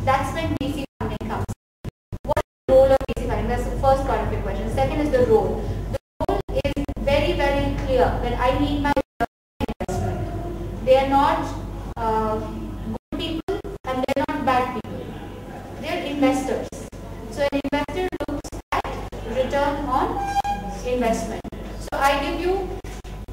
That's when VC funding comes. What is the role of VC funding? That's the first part of your question. Second is the role. The role is very, very clear that I need my investment. They are not good people and they are not bad people. They are investors. So an investor looks at return on investment. So I give you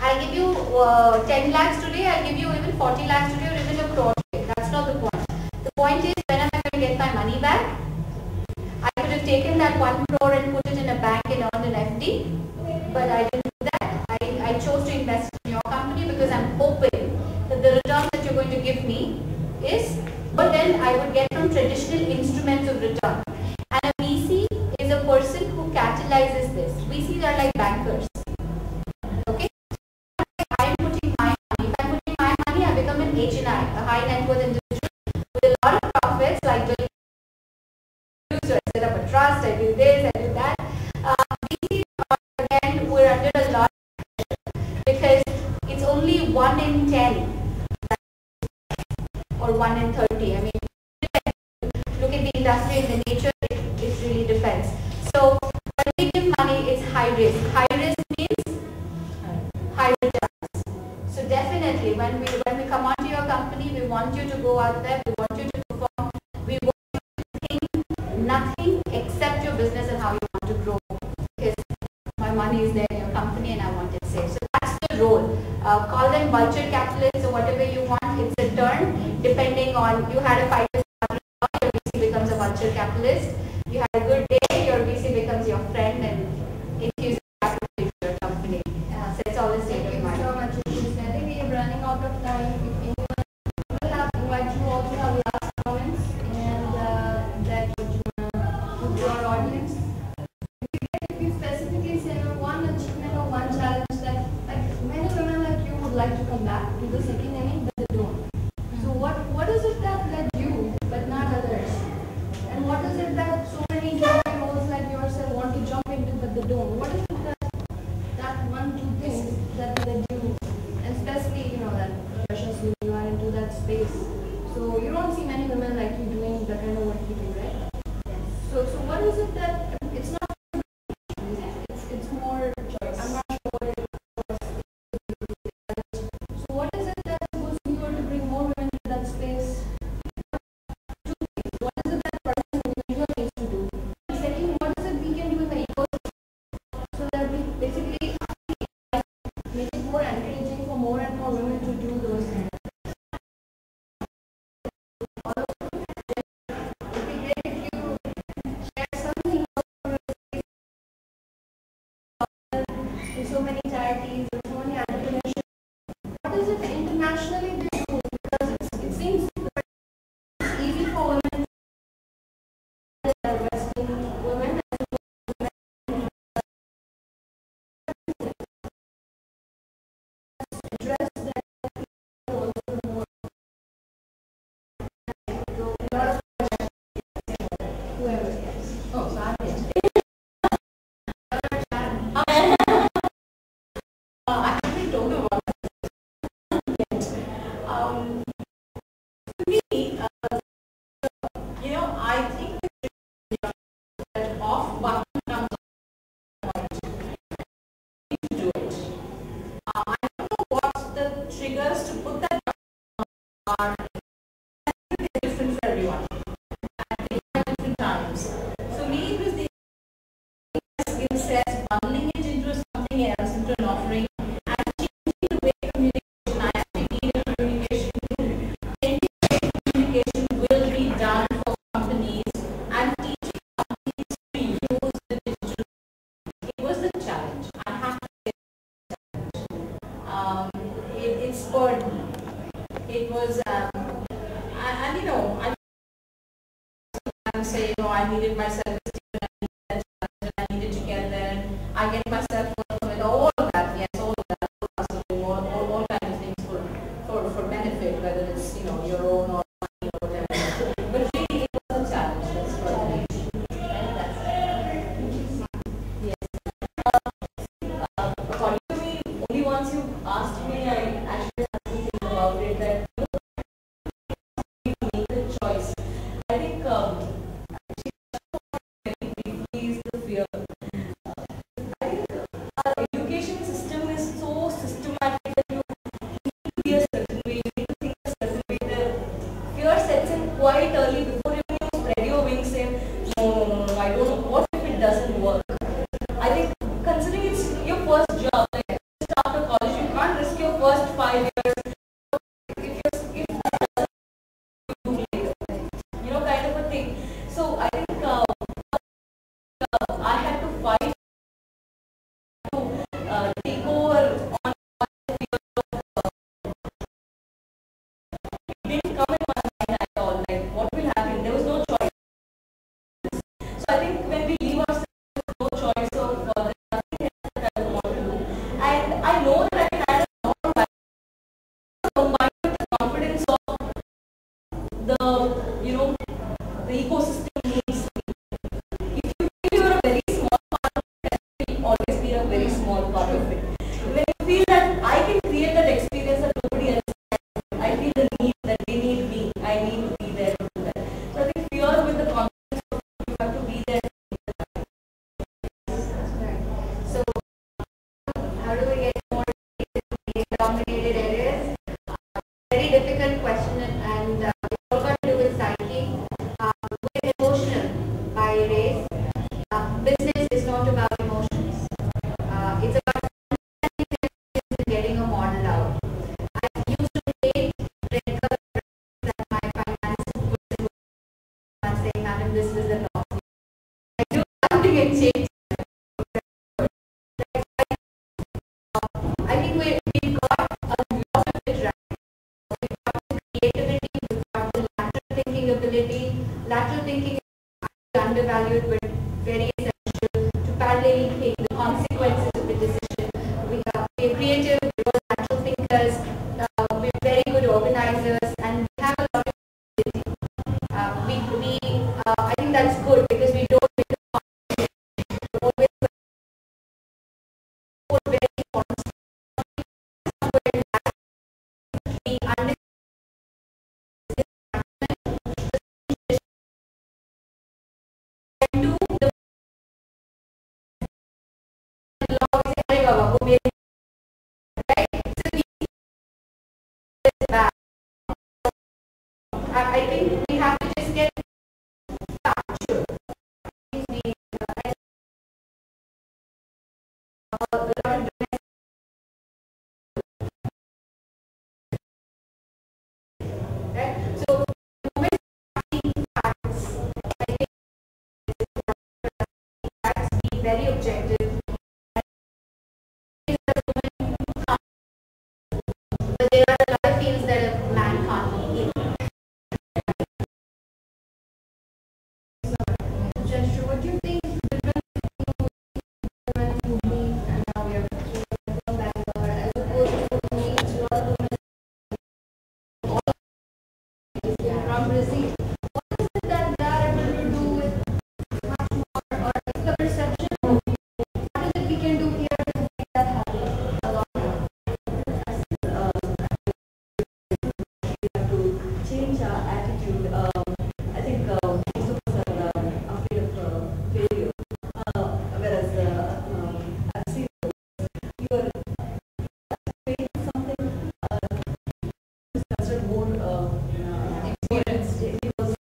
10 lakhs today, I'll give you even 40 lakhs today or even a crore today. That's not the point. The point is, when am I going to get my money back? I could have taken that 1 crore and put it in a bank and earned an FD, but I didn't do that. I chose to invest in your company because I'm hoping that the return that you're going to give me is more than I would get from traditional instruments of return. And a VC is a person who catalyzes this. VCs are like bankers. Okay? I'm putting my money. If I'm putting my money, I become an HNI, a high net worth individual with a lot of profits, like users. I set up a trust, I do this, I do that. VCs, again, we're under a lot of pressure because it's only 1 in 10 or 1 in 30. I mean, look at the industry and the nature, it really depends. So when we give money, it's high risk. High risk means high returns. So definitely, when we come onto your company, we want you to go out there, we want you to perform, we want you to think nothing except your business and how you want to grow. Because my money is there in your company and I want it safe. So that's the role. Call them vulture capitalists or whatever you want. It's a term depending on, you had a 5 years, your VC becomes a vulture capitalist. You had a good day, your VC becomes your friend and infuses capital into your company. So it's all the same. Thank you so much. I think we are running out of time. If anyone will have invite you all to have last comments and that what you want to put to our audience. If you specifically say one achievement or one challenge that like many women like you would like to come back to the second inning, but they don't. So what is it that led you but not others? And what is it that so many junior roles like yourself want to jump into but they don't? What is it that one, two things that led you, and especially that Yashasvi, you are into that space. So you don't see many women like you doing the kind of work you do, right? Yes. So what is it that it's not it's more I'm not sure what it is. So what is it that supposed to be going to bring more women to that space? Two things. What is it that person individual needs to do? And second, what is it we can do in the ecosystem so that we basically make it more encouraging for more and more women to do those things? All of them. It would be great if you share something in so many charities and so many entrepreneurship. What is it internationally they do? Because it seems it's easy for women that are Western women address that also more. A lot of whoever, yes. Oh, sorry. I actually don't know what yet. To me, I think that off button comes on to do it. I don't know what the triggers to put that are. I think they're different for everyone at different times. So me, it was the skill set, bundling it into something else, into an offering. Communication will be done for companies and teaching companies to use the digital. It was the challenge. I have to say it spurred me. It was, I say, I needed my self-esteem, I needed to get there. I get myself with all of that, yes, all of that, all kinds of things for benefit, whether it's your own or money or whatever. But really, it was a challenge. That's what it is. And that's yes. According to me, only once you asked me, I actually had to think about it. That you make the choice. I think. quite early before even you spread your wings saying, no, I don't know, what if it doesn't work? I think considering it's your first job, like just after college, you can't risk your first 5 years if that doesn't do later, you know, kind of a thing. So I think I had to fight to take over on the fear of it didn't come in my mind at all, like what will happen, there was no choice. So I think when we leave ourselves, there's no choice of there's nothing else that I don't want to do. And I know that I had a lot of combined with the confidence of the, you know, the ecosystem needs me. If you feel you're a very small part of it, it will always be a very small part of it. When you feel that I can create that experience that nobody else can, I feel the need that they need me. I need to be there to do that. So I think fear with the confidence of you have to be there. So, how do we get more dominated areas? Very difficult question, and it's all got to do with psyche. We're emotional by race. Business is not about emotions. It's about getting a model out. I used to hate red color that my finance person was saying, "Madam, this is the law." I do something and change. I think we've got a lot of it right. We've got the creativity, we've got the lateral thinking ability. Lateral thinking is undervalued but very essential to parallelly think the consequences of the decision. We're creative, we're lateral thinkers, we're very good organizers, and we have a lot of ability. I think that's good because we don't always very constant. We understand do the law is right? So back. I think we have to just get factual. Right? So the moment facts, I think facts be very objective. But there are a lot of fields that a man can't be in. Just what do you think the difference between women and now we are from Bangalore as opposed to means a lot of women from Brazil? What is it that they are able to do with much more, or is the perception of what is it we can do here to make that happen a lot more? We have to change our attitude. I think most of us are afraid of failure. Whereas I've seen you are afraid of something is considered more experience because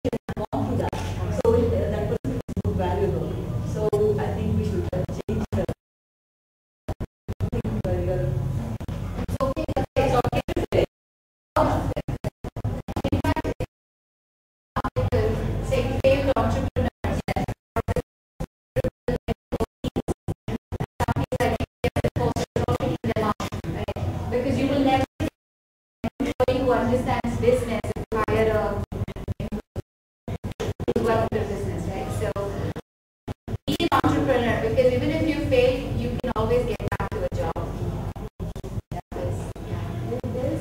you have gone through that. So that person is more valuable. So I think we should change the thing where you're it's okay to fail. Say failed entrepreneurs. Because you will never see an employee who understands business if you hire a who work with business, right? So be an entrepreneur because even if you fail, you can always get back to a job. It has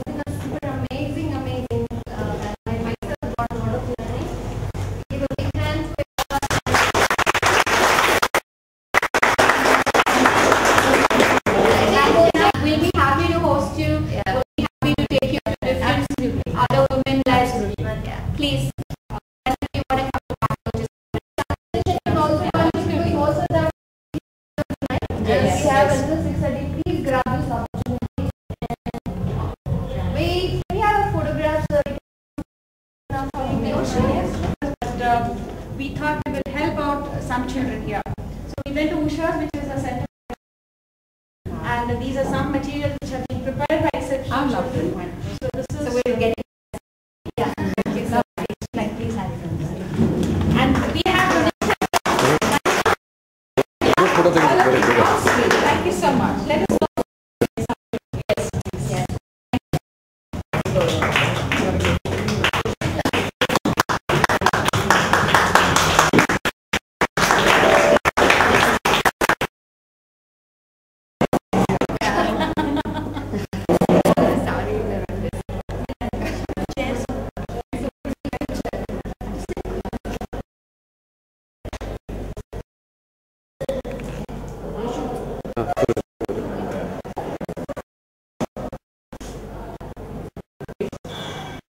been a super amazing, and I myself got a lot of learning. Give a big hand for We'll be happy to host you. We'll be happy to we thought we will help out some children here. So we went to Usha's, which is a center, and these are some materials which have been prepared by exceptional children. So this is